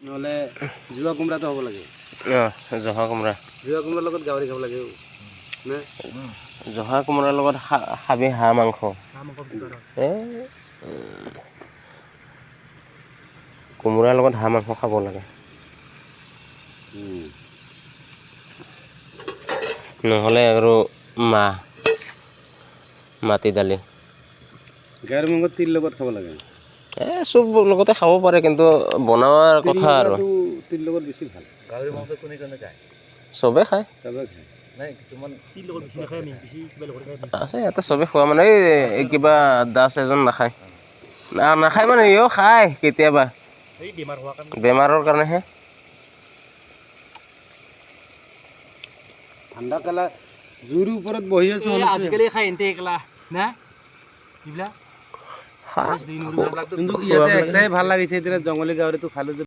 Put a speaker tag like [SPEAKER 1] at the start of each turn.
[SPEAKER 1] নহ'লে জুৱা কোমৰাটো হ'ব লাগে।
[SPEAKER 2] জহা কোমৰা।
[SPEAKER 1] জুৱা কোমৰাৰ লগত গাহৰি খাব লাগে নে?
[SPEAKER 2] জহা কোমৰাৰ লগত খাবি হাঁহ মাংস। কোমোৰাৰ লগত হাঁহ মাংস খাব লাগে। নহ'লে আৰু মাটি দালি।
[SPEAKER 1] গাহৰি মাংস তিল লগত খাব লাগে।
[SPEAKER 2] চব লগতে খাব পাৰে কিন্তু বনোৱাৰ কথা আৰু
[SPEAKER 1] তিল লগত বেছি ভাল।
[SPEAKER 3] গাহৰি মাংস কোনে খায়?
[SPEAKER 2] চবে খায়।
[SPEAKER 3] নাই কিছুমান তিল লগত বেছি নাখায়, বেছি কিবা লগত খায়।
[SPEAKER 2] আছে ইয়াতে চবে খোৱা মানে এই কিবা দাস এজন নাখায়। নাখায় মানে ইও খায় কেতিয়াবা।
[SPEAKER 3] এই বেমাৰ হোৱাৰ কাৰণে।
[SPEAKER 2] বেমাৰৰ কাৰণেহে।
[SPEAKER 1] ঠাণ্ডা কালা জুইৰ ওপৰত বহি আছো।
[SPEAKER 3] আজিকালি খাই এনতে একলা না এইবিলাক
[SPEAKER 1] কিন্তু ইয়াতে একটাই ভাল লাগিছে এতিয়া জংঘলী গাহৰিটো খালো যে